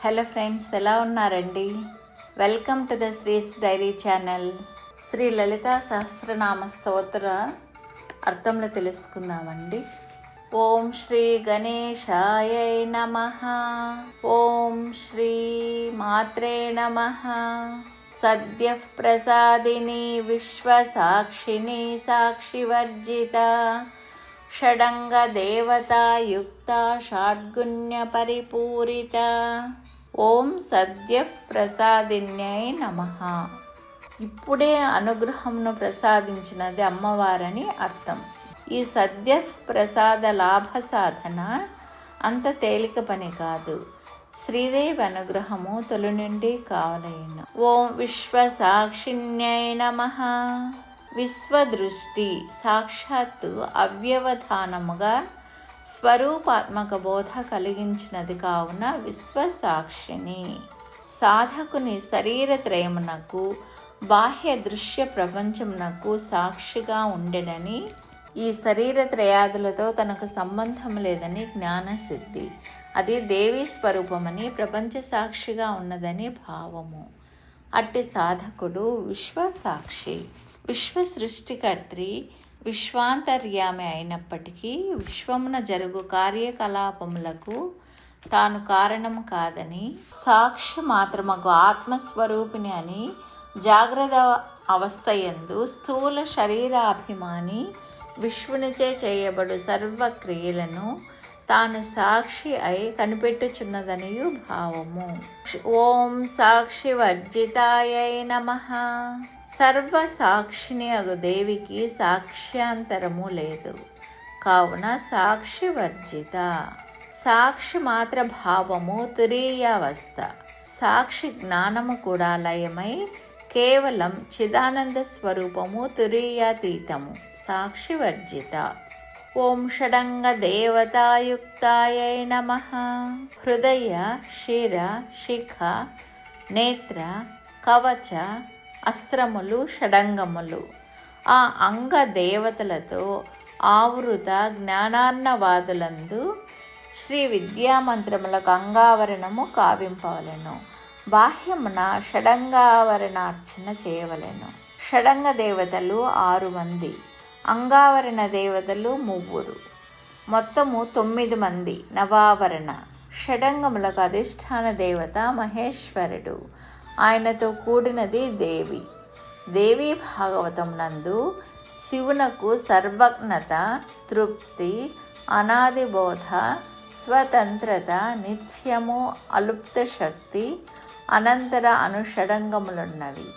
Hello friends, ఎలా ఉన్నారండి? Welcome to the Sri's diary channel. Sri Lalita Sahasranama Stotra అర్థంలో తెలుసుకుందామండి. ఓం శ్రీ గణేశాయ నమః. ఓం శ్రీ మాత్రే నమః. సద్య ప్రసాదిని విశ్వసాక్షిణి సాక్షివర్జిత షడంగ దేవతాయుక్త షాడ్గుణ్య పరిపూరిత. ఓం సద్య ప్రసాదిన్యై నమః. ఇప్పుడే అనుగ్రహంను ప్రసాదించినది అమ్మవారని అర్థం. ఈ సద్య ప్రసాద లాభ సాధన అంత తేలిక పని కాదు. శ్రీదేవి అనుగ్రహము తొలి నుండి కావలేను. ఓం విశ్వసాక్షిణ్యై నమః. విశ్వదృష్టి సాక్షాత్తు అవ్యవధానముగా స్వరూపాత్మక బోధ కలిగించినది కావున విశ్వసాక్షిని. సాధకుని శరీరత్రయమునకు బాహ్య దృశ్య ప్రపంచమునకు సాక్షిగా ఉండెనని, ఈ శరీరత్రయాదులతో తనకు సంబంధం లేదని జ్ఞానసిద్ధి. అది దేవీ స్వరూపమని ప్రపంచ సాక్షిగా ఉన్నదని భావము. అట్టి సాధకుడు విశ్వసాక్షి. విశ్వ సృష్టికర్త్రి విశ్వాంతర్యామి అయినప్పటికీ విశ్వమున జరుగు కార్యకలాపములకు తాను కారణం కాదని, సాక్షి మాత్రమగు ఆత్మస్వరూపిణి అని జాగ్రత్త అవస్థయందు స్థూల శరీరాభిమాని విశ్వనిచే చేయబడు సర్వక్రియలను తాను సాక్షి అయి కనిపెట్టుచున్నదనియు భావము. ఓం సాక్షి వర్జితాయై నమః. సర్వసాక్షిని అగు దేవికి సాక్ష్యాంతరము లేదు కావున సాక్షి వర్జిత. సాక్షి మాత్ర భావము తురీయావస్థ. సాక్షి జ్ఞానము కూడా లయమై కేవలం చిదానంద స్వరూపము తురీయాతీతము. సాక్షి వర్జిత. ఓం షడంగ దేవతాయుక్తాయై నమః. హృదయ శిర శిఖ నేత్ర కవచ అస్త్రములు షడంగములు ఆ అంగ దేవతలతో ఆవృత జ్ఞానార్ణవాదులందు శ్రీ విద్యామంత్రములకు అంగావరణము కావింపవలెను. బాహ్యమున షడంగావరణార్చన చేయవలెను. షడంగ దేవతలు 6 మంది, అంగావరణ దేవతలు 3, మొత్తము 9 మంది. నవావరణ షడంగములకు అధిష్టాన దేవత మహేశ్వరుడు. ఆయనతో కూడినది దేవి. దేవీ భాగవతం నందు శివునకు సర్వజ్ఞత, తృప్తి, అనాదిబోధ, స్వతంత్రత, నిత్యము, అలుప్త శక్తి, అనంతర అనుషడంగములున్నవి.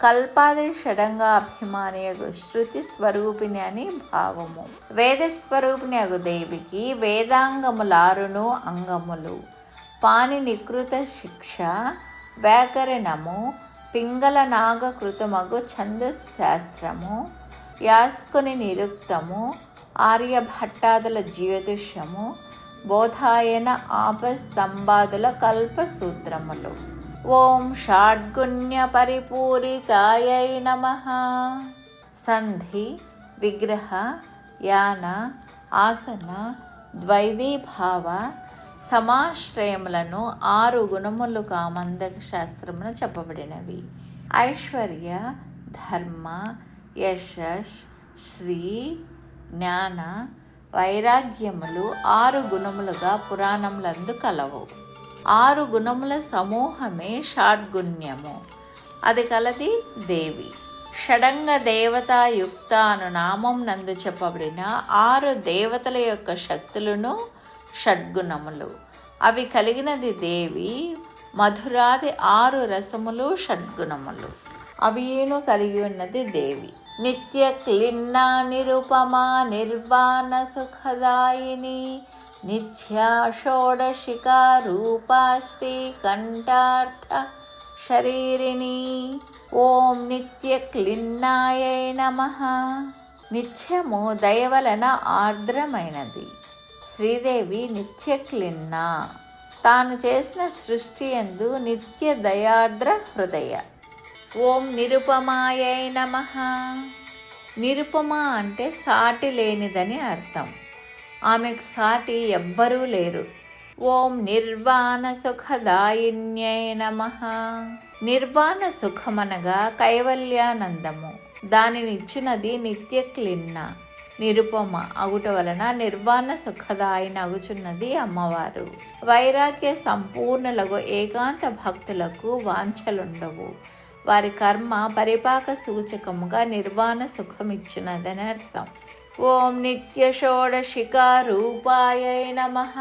కల్పాది షడంగాభిమాని అగు శృతి స్వరూపిణి అని భావము. వేదస్వరూపిణి అగు దేవికి వేదాంగములారును అంగములు. పాని నికృత శిక్ష వ్యాకరణము, పింగళ నాగకృతమగు ఛందశాస్త్రము, యాస్కుని నిరుక్తము, ఆర్యభట్టాదుల జ్యోతిష్యము, బోధాయన ఆపస్తంభాదుల కల్పసూత్రములు. ఓం షాడ్గుణ్య పరిపూరితాయై నమః. సంధి, విగ్రహ, యాన, ఆసన, ద్వైదీభావ సమాశ్రయములను 6 గుణములుగా మందక శాస్త్రమున చెప్పబడినవి. ఐశ్వర్య, ధర్మ, యశస్, శ్రీ, జ్ఞాన, వైరాగ్యములు 6 గుణములుగా పురాణములందు కలవు. 6 గుణముల సమూహమే షాడ్గుణ్యము. అది కలది దేవి. షడంగ దేవతాయుక్త అను నామం నందు చెప్పబడిన 6 దేవతల యొక్క శక్తులను షడ్గుణములు. అవి కలిగినది దేవి. మధురాది 6 రసములు షడ్గుణములు. అవిను కలిగి ఉన్నది దేవి. నిత్య క్లిన్నా నిరుపమా నిర్వాణ సుఖదాయిని నిత్యా షోడశికా రూపా శ్రీకంఠార్థ శరీరిణి. ఓం నిత్య క్లిన్నాయై నమః. నిత్యము దయవలన ఆర్ద్రమైనది. శ్రీదేవి నిత్య క్లిన్న. తాను చేసిన సృష్టి యందు నిత్య దయార్ద్ర హృదయ. ఓం నిరుపమాయై నమః. నిరుపమ అంటే సాటి లేనిదని అర్థం. ఆమెకు సాటి ఎవ్వరూ లేరు. ఓం నిర్వాణ సుఖదాయిన్యై నమః. నిర్వాణ సుఖమనగా కైవల్యానందము, దానినిచ్చినది నిత్యక్లిన్న నిరుపమ అగుట వలన నిర్వాణ సుఖదాయిని అగుచున్నది అమ్మవారు. వైరాగ్య సంపూర్ణులకు ఏకాంత భక్తులకు వాంఛలుండవు. వారి కర్మ పరిపాక సూచకముగా నిర్వాణ సుఖమిచ్చినదని అర్థం. ఓం నిత్య షోడశికా రూపాయై నమః.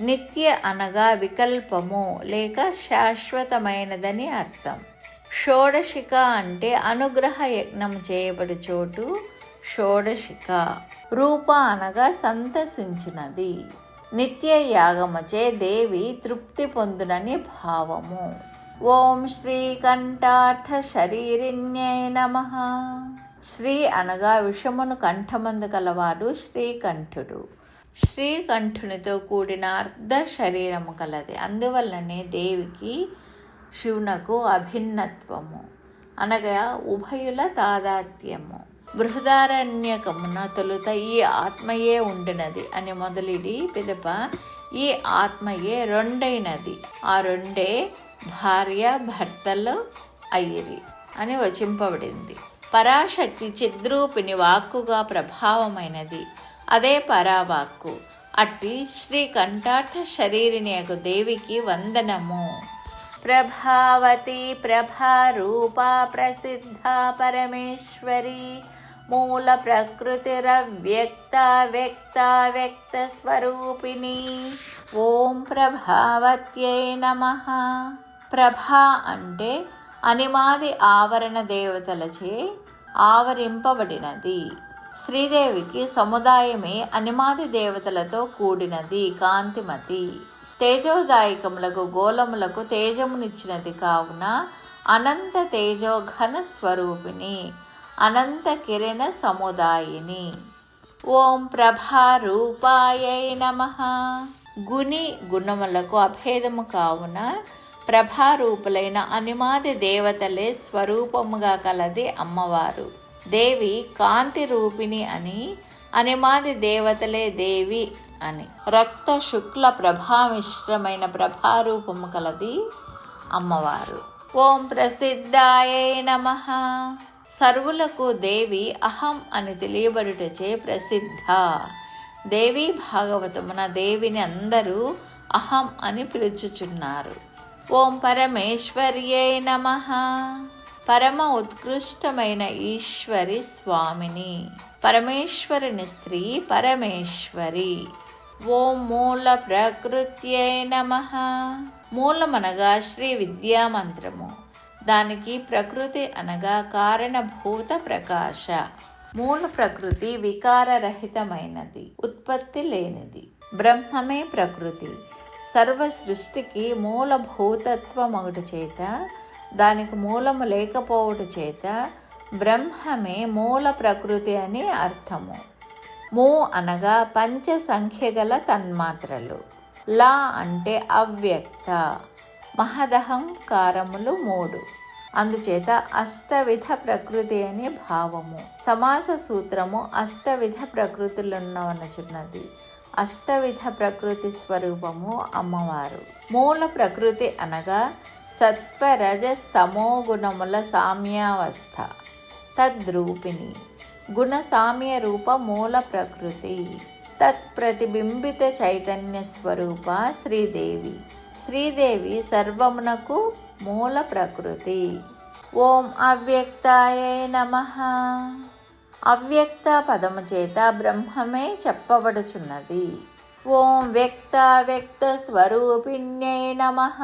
నిత్య అనగా వికల్పము లేక శాశ్వతమైనదని అర్థం. షోడశిక అంటే అనుగ్రహ యజ్ఞం చేయబడి చోటు షోడశిక. రూప అనగా సంతసించినది. నిత్య యాగముచే దేవి తృప్తి పొందునని భావము. ఓం శ్రీకంఠార్థ శరీరిణ్యై నమః. శ్రీ అనగా విషమును కంఠమందు కలవాడు శ్రీకంఠుడు. శ్రీకంఠునితో కూడిన అర్ధ శరీరము కలది. అందువల్లనే దేవికి శివునకు అభిన్నత్వము అనగా ఉభయుల తాదాత్మ్యము. బృహదారణ్యకమున తొలుత ఈ ఆత్మయే ఉండినది అని మొదలిడి పిదప ఈ ఆత్మయే రెండైనది, ఆ రెండే భార్య భర్తలు అయ్యిరి అని వచింపబడింది. పరాశక్తి చిద్రూపిణి వాక్కుగా ప్రభావమైనది, అదే పరావాక్కు. అట్టి శ్రీకంఠార్థ శరీరిణి యొక్క దేవికి వందనము. ప్రభావతి ప్రభారూపా ప్రసిద్ధ పరమేశ్వరి మూల ప్రకృతిరవ్యక్త వ్యక్త వ్యక్త స్వరూపిణి. ఓం ప్రభావత్యై నమః. ప్రభా అంటే అనిమాది ఆవరణ దేవతలచే ఆవరింపబడినది. శ్రీదేవికి సముదాయమే అనిమాది దేవతలతో కూడినది, కాంతిమతి. తేజోదాయకములకు గోళములకు తేజమునిచ్చినది కావున అనంత తేజో ఘన స్వరూపిణి, అనంత కిరణ సముదాయిని. ఓం ప్రభారూపాయై నమః. గుణి గుణములకు అభేదము కావున ప్రభారూపులైన అనిమాది దేవతలే స్వరూపముగా కలది అమ్మవారు. దేవి కాంతి రూపిణి అని, అనిమాది దేవతలే దేవి అని. రక్త శుక్ల ప్రభామిశ్రమైన ప్రభారూపము కలది అమ్మవారు. ఓం ప్రసిద్ధాయై నమః. సర్వులకు దేవి అహం అని తెలియబడుటచే ప్రసిద్ధ. దేవి భాగవతమున దేవిని అందరూ అహం అని పిలుచుచున్నారు. ఓం పరమేశ్వర్యై నమః. పరమ ఉత్కృష్టమైన ఈశ్వరి స్వామిని. పరమేశ్వరుని స్త్రీ పరమేశ్వరి. ఓం మూల ప్రకృత్యై నమః. మూలమనగా శ్రీ విద్యామంత్రము, దానికి ప్రకృతి అనగా కారణభూత ప్రకాశ. మూల ప్రకృతి వికారరహితమైనది, ఉత్పత్తి లేనిది. బ్రహ్మమే ప్రకృతి. సర్వ సృష్టికి మూలభూతత్వమగుట చేత, దానికి మూలము లేకపోవుట చేత బ్రహ్మమే మూల ప్రకృతి అని అర్థము. మూ అనగా పంచ సంఖ్య గల తన్మాత్రలు. లా అంటే అవ్యక్త. మహదహంకారములు 3, అందుచేత అష్టవిధ ప్రకృతి అని భావము. సమాస సూత్రము అష్టవిధ ప్రకృతులున్నవనుచున్నది. అష్టవిధ ప్రకృతి స్వరూపము అమ్మవారు. మూల ప్రకృతి అనగా సత్వ రజస్తమో గుణముల సామ్యావస్థ, తద్రూపిణి. గుణ సామ్య రూప మూల ప్రకృతి. తత్ప్రతిబింబిత చైతన్య స్వరూప శ్రీదేవి. శ్రీదేవి సర్వమునకు మూల ప్రకృతి. ఓం అవ్యక్తాయై నమః. అవ్యక్త పదము చేత బ్రహ్మమే చెప్పబడుచున్నది. ఓం వ్యక్త వ్యక్త స్వరూపిణ్యై నమః.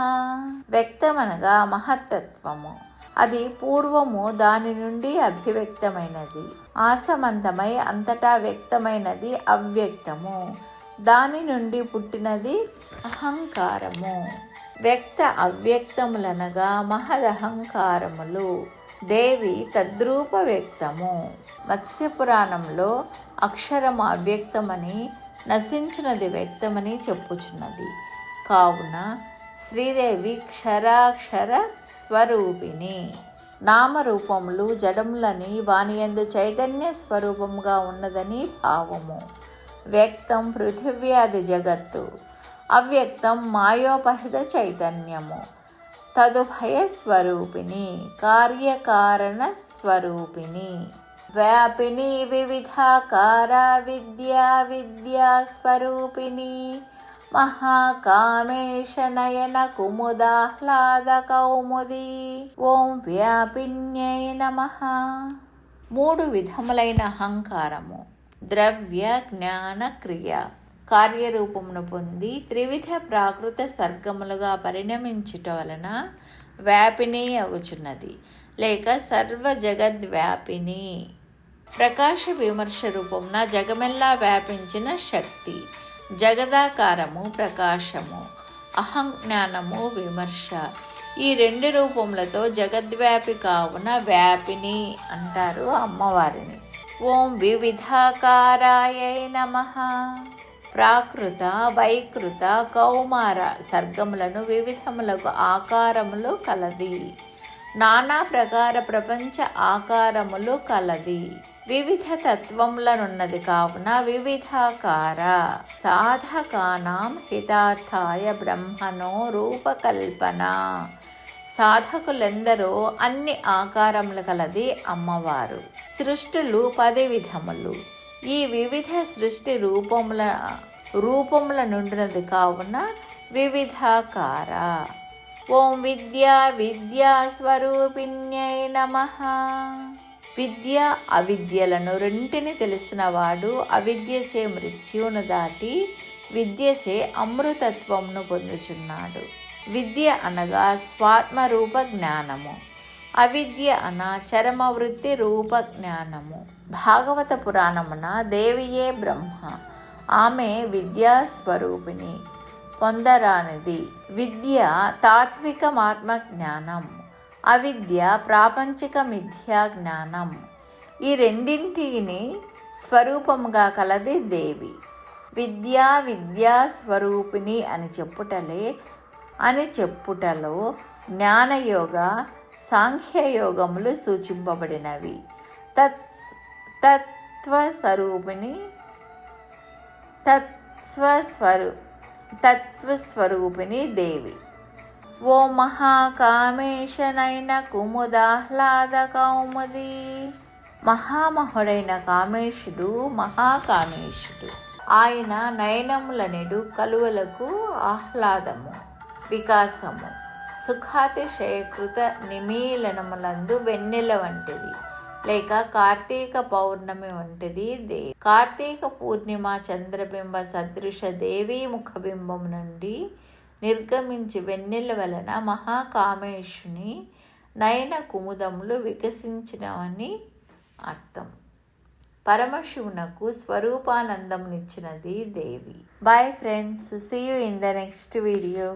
వ్యక్తమనగా మహత్తత్వము. అది పూర్వము దాని నుండి అభివ్యక్తమైనది. ఆసమంతమై అంతటా వ్యక్తమైనది అవ్యక్తము. దాని నుండి పుట్టినది అహంకారము. వ్యక్త అవ్యక్తములనగా మహదహంకారములు. దేవి తద్రూప వ్యక్తము. మత్స్యపురాణంలో అక్షరము అవ్యక్తమని, నశించినది వ్యక్తమని చెప్పుచున్నది. కావున శ్రీదేవి క్షరాక్షర స్వరూపిణి. నామరూపములు జడములని వాని యందు చైతన్య స్వరూపముగా ఉన్నదని భావము. వ్యక్తం పృథివ్యాది జగత్తు. అవ్యక్తం మాయోపహిత చైతన్యము, తదుభయస్వరూపిణి కార్యకారణ స్వరూపిణి, వ్యాపిని వివిధాకార విద్యా విద్యాస్వరూపిణి, మహాకామేశ నయన కుముదాహ్లాద కౌముది. ఓం వ్యాపిన్యై నమః. 3 విధములైన అహంకారము ద్రవ్య జ్ఞాన క్రియ కార్యరూపమును పొంది త్రివిధ ప్రాకృత సర్గములుగా పరిణమించుట వలన వ్యాపిని అగుచున్నది, లేక సర్వ జగద్వ్యాపిని. ప్రకాశ విమర్శ రూపమున జగమెల్లా వ్యాపించిన శక్తి, జగదాకారము ప్రకాశము, అహంజ్ఞానము విమర్శ. ఈ 2 రూపములతో జగద్వ్యాపి కావున వ్యాపిని అంటారు అమ్మవారిని. ఓం వివిధాకారాయై నమః. ప్రాకృత వైకృత కౌమార సర్గములను వివిధములకు ఆకారములు కలది, నానా ప్రకార ప్రపంచ ఆకారములు కలది, వివిధ తత్వములనున్నది కావున వివిధాకార. సాధకానాం హితార్థాయ బ్రహ్మణో రూపకల్పన. సాధకులెందరో అన్ని ఆకారములు కలది అమ్మవారు. సృష్టులు 10 విధములు. ఈ వివిధ సృష్టి రూపముల నుండినది కావున వివిధాకార. ఓం విద్యా విద్యాస్వరూపిణ్యై నమః. విద్య అవిద్యలను రెంటిని తెలిసినవాడు అవిద్యచే మృత్యువును దాటి విద్యచే అమృతత్వమును పొందుచున్నాడు. విద్య అనగా స్వాత్మరూప జ్ఞానము, అవిద్య అన చరమవృత్తి రూప జ్ఞానము. భాగవత పురాణమున దేవియే బ్రహ్మ, ఆమె విద్యాస్వరూపిణి, పొందరానిది. విద్య తాత్వికమాత్మ జ్ఞానం, అవిద్య ప్రాపంచిక మిథ్యా జ్ఞానం. ఈ రెండింటిని స్వరూపముగా కలది దేవి. విద్యా విద్యాస్వరూపిణి అని చెప్పుటలో జ్ఞానయోగ సాంఖ్యయోగములు సూచింపబడినవి. తత్వస్వరూపిణి దేవి. ఓ మహాకామేశ నయన కుముదాహ్లాద కౌముది. మహామహుడైన కామేశుడు మహాకామేశుడు. ఆయన నయనములనెడు కలువలకు ఆహ్లాదము, వికాసము, సుఖాతిశయకృత నిమీలనములందు వెన్నెల వంటిది, లేక కార్తీక పౌర్ణమి వంటిది దేవి. కార్తీక పూర్ణిమ చంద్రబింబ సదృశ దేవీ ముఖబింబం నుండి నిర్గమించి వెన్నెల వలన మహాకామేశుని నయన కుముదములు వికసించినవని అర్థం. పరమశివునకు స్వరూపానందమునిచ్చినది దేవి. Bye friends, see you in the next video.